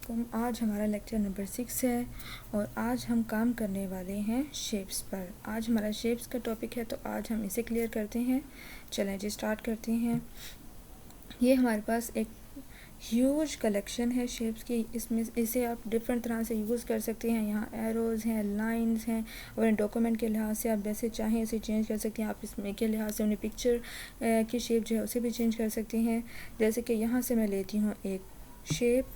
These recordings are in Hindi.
वालेकुम। आज हमारा लेक्चर नंबर 6 है और आज हम काम करने वाले हैं शेप्स पर। आज हमारा शेप्स का टॉपिक है तो आज हम इसे क्लियर करते हैं। चलें जी स्टार्ट करते हैं। ये हमारे पास एक ह्यूज कलेक्शन है शेप्स की। इसमें इसे आप डिफरेंट तरह से यूज़ कर सकते हैं। यहाँ एरोज़ हैं, लाइंस हैं और डॉक्यूमेंट के लिहाज से आप जैसे चाहें इसे चेंज कर सकते हैं। आप इसमें के लिहाज से उन्हें पिक्चर की शेप जो है उसे भी चेंज कर सकते हैं। जैसे कि यहाँ से मैं लेती हूँ एक शेप,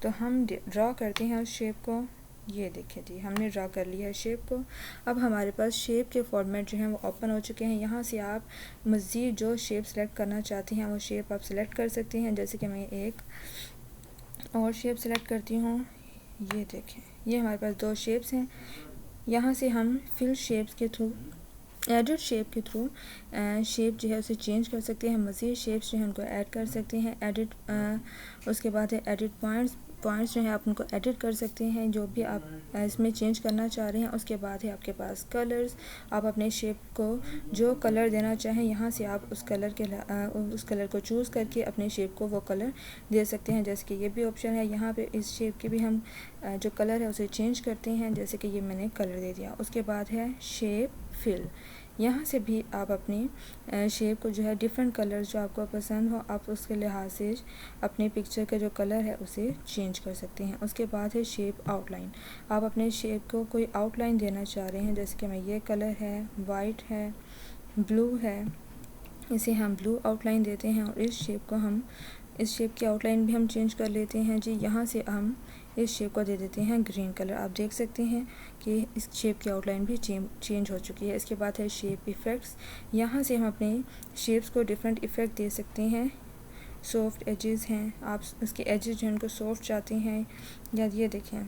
तो हम ड्रॉ करते हैं उस शेप को। ये देखिए जी, हमने ड्रॉ कर लिया है शेप को। अब हमारे पास शेप के फॉर्मेट जो हैं वो ओपन हो चुके हैं। यहाँ से आप मज़ीद जो शेप सेलेक्ट करना चाहते हैं वो शेप आप सेलेक्ट कर सकते हैं। जैसे कि मैं एक और शेप सेलेक्ट करती हूँ। ये देखें, ये हमारे पास दो शेप्स हैं। यहाँ से हम फिल शेप्स के थ्रू, एडिट शेप के थ्रू शेप जो है उसे चेंज कर सकते हैं। मज़ीद शेप्स जो हैं उनको ऐड कर सकते हैं। उसके बाद है एडिट पॉइंट्स जो है आप उनको एडिट कर सकते हैं, जो भी आप इसमें चेंज करना चाह रहे हैं। उसके बाद है आपके पास कलर्स। आप अपने शेप को जो कलर देना चाहें यहाँ से आप उस कलर को चूज़ करके अपने शेप को वो कलर दे सकते हैं। जैसे कि ये भी ऑप्शन है। यहाँ पे इस शेप के भी हम जो कलर है उसे चेंज करते हैं। जैसे कि ये मैंने कलर दे दिया। उसके बाद है शेप फिल। यहाँ से भी आप अपनी शेप को जो है डिफरेंट कलर्स जो आपको पसंद हो आप उसके लिहाज से अपने पिक्चर का जो कलर है उसे चेंज कर सकते हैं। उसके बाद है शेप आउटलाइन। आप अपने शेप को कोई आउटलाइन देना चाह रहे हैं। जैसे कि मैं ये कलर है, वाइट है, ब्लू है, इसे हम ब्लू आउटलाइन देते हैं। और इस शेप की आउटलाइन भी हम चेंज कर लेते हैं जी। यहाँ से हम इस शेप को दे देते हैं ग्रीन कलर। आप देख सकते हैं कि इस शेप की आउटलाइन भी चेंज हो चुकी है। इसके बाद है शेप इफ़ेक्ट्स। यहाँ से हम अपने शेप्स को डिफरेंट इफ़ेक्ट दे सकते हैं। सॉफ्ट एजेस हैं, आप उसके एजेस जो हैं उनको सॉफ्ट चाहते हैं, या ये देखें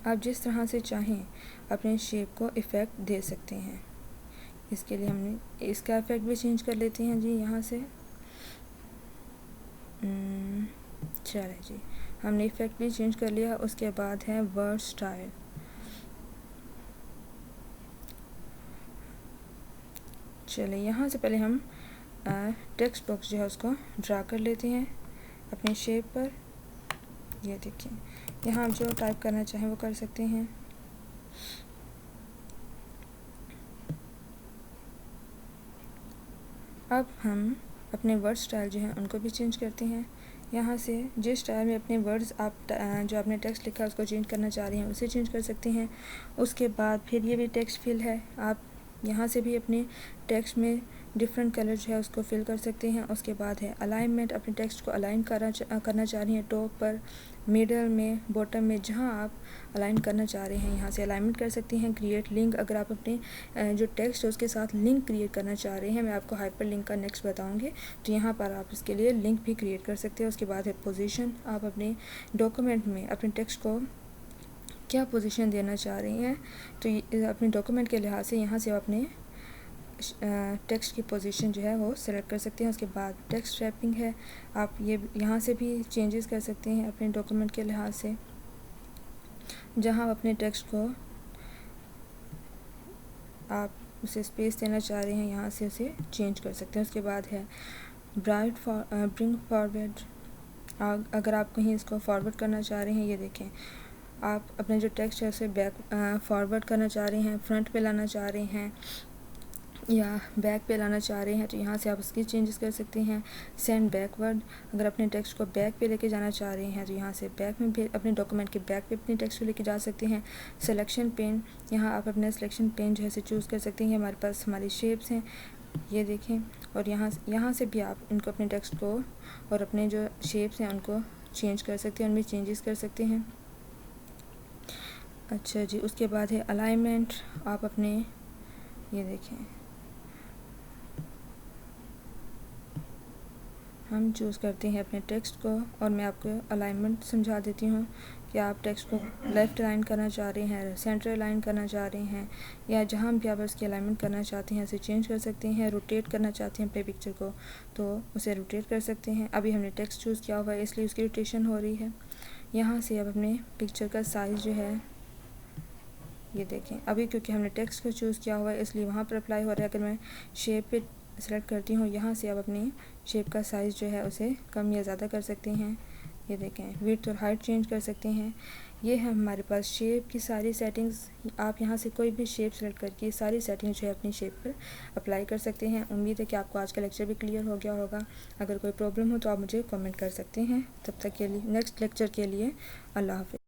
आप जिस तरह से चाहें अपने शेप को इफ़ेक्ट दे सकते हैं। इसके लिए हमने इसका इफ़ेक्ट भी चेंज कर लेते हैं जी। यहाँ से चलें जी, हमने इफ़ेक्ट भी चेंज कर लिया। उसके बाद है वर्ड स्टाइल। चले यहाँ से पहले हम टेक्स्ट बॉक्स जो है उसको ड्रा कर लेते हैं अपने शेप पर। ये देखिए, यहाँ आप जो टाइप करना चाहें वो कर सकते हैं। अब हम अपने वर्ड स्टाइल जो है उनको भी चेंज करते हैं। यहाँ से जिस स्टाइल में अपने वर्ड्स आप जो आपने टेक्स्ट लिखा है उसको चेंज करना चाह रहे हैं उसे चेंज कर सकते हैं। उसके बाद फिर ये भी टेक्स्ट फिल है। आप यहाँ से भी अपने टेक्स्ट में डिफरेंट कलर जो है उसको फिल कर सकते हैं। उसके बाद है अलाइनमेंट। अपने टेक्स्ट को अलाइन करना चाह रही हैं, टॉप पर, मिडल में, बॉटम में, जहाँ आप अलाइन करना चाह रहे हैं यहाँ से अलाइनमेंट कर सकते हैं। क्रिएट लिंक, अगर आप अपने जो टेक्स्ट है उसके साथ लिंक क्रिएट करना चाह रहे हैं, मैं आपको हाइपर लिंक का नेक्स्ट बताऊँगी, तो यहाँ पर आप इसके लिए लिंक भी क्रिएट कर सकते हैं। उसके बाद है पोजीशन। आप अपने डॉक्यूमेंट में अपने टेक्स्ट को क्या पोजीशन देना चाह रहे हैं, तो अपने डॉक्यूमेंट के लिहाज से यहाँ से आप अपने टेक्स्ट की पोजीशन जो है वो सेलेक्ट कर सकते हैं। उसके बाद टेक्स्ट रैपिंग है। आप ये यहाँ से भी चेंजेस कर सकते हैं अपने डॉक्यूमेंट के लिहाज से, जहाँ आप अपने टेक्स्ट को आप उसे स्पेस देना चाह रहे हैं यहाँ से उसे चेंज कर सकते हैं। उसके बाद है ब्रिंग फॉरवर्ड। अगर आप कहीं इसको फॉरवर्ड करना चाह रहे हैं, ये देखें आप अपने जो टेक्स्ट है उसे बैक फॉरवर्ड करना चाह रहे हैं, फ्रंट पे लाना चाह रहे हैं या बैक पे लाना चाह रहे हैं, तो यहाँ से आप उसकी चेंजेस कर सकते हैं। Send backward. अगर अपने टेक्स्ट को बैक पे लेके जाना चाह रहे हैं तो यहाँ से बैक में भी अपने डॉक्यूमेंट के बैक पे अपने टेक्स्ट को लेके जा सकते हैं। Selection pen. यहाँ आप अपना सिलेक्शन पेन जो है चूज़ कर सकते हैं। हमारे पास हमारी शेप्स हैं, ये देखें, और यहाँ से भी आप इनको अपने टेक्स्ट को और अपने जो शेप्स हैं उनको चेंज कर सकते हैं, उनमें चेंजेस कर सकते हैं। अच्छा जी, उसके बाद है अलाइनमेंट। आप अपने ये देखें हम चूज़ करते हैं अपने टेक्स्ट को, और मैं आपको अलाइनमेंट समझा देती हूँ कि आप टेक्स्ट को लेफ़्ट अलाइन करना चाह रहे हैं, सेंटर अलाइन करना चाह रहे हैं, या जहाँ भी आप उसकी अलाइनमेंट करना चाहते हैं उसे चेंज कर सकते हैं। रोटेट करना चाहते हैं अपने पिक्चर को तो उसे रोटेट कर सकते हैं। अभी हमने टेक्स्ट चूज़ किया हुआ है इसलिए उसकी रोटेशन हो रही है। यहाँ से अब अपने पिक्चर का साइज़ जो है ये देखें, अभी क्योंकि हमने टेक्स्ट को चूज़ किया हुआ है इसलिए वहाँ पर अप्लाई हो रहा है। अगर मैं शेप पे सेलेक्ट करती हूँ, यहाँ से आप अपनी शेप का साइज़ जो है उसे कम या ज़्यादा कर सकते हैं। ये देखें, विड्थ और हाइट चेंज कर सकते हैं। ये है हमारे पास शेप की सारी सेटिंग्स। आप यहाँ से कोई भी शेप सेलेक्ट करके सारी सेटिंग्स जो है अपनी शेप पर अप्लाई कर सकते हैं। उम्मीद है कि आपको आज का लेक्चर भी क्लियर हो गया होगा। अगर कोई प्रॉब्लम हो तो आप मुझे कमेंट कर सकते हैं। तब तक के लिए नेक्स्ट लेक्चर के लिए अल्लाह हाफ़िज़।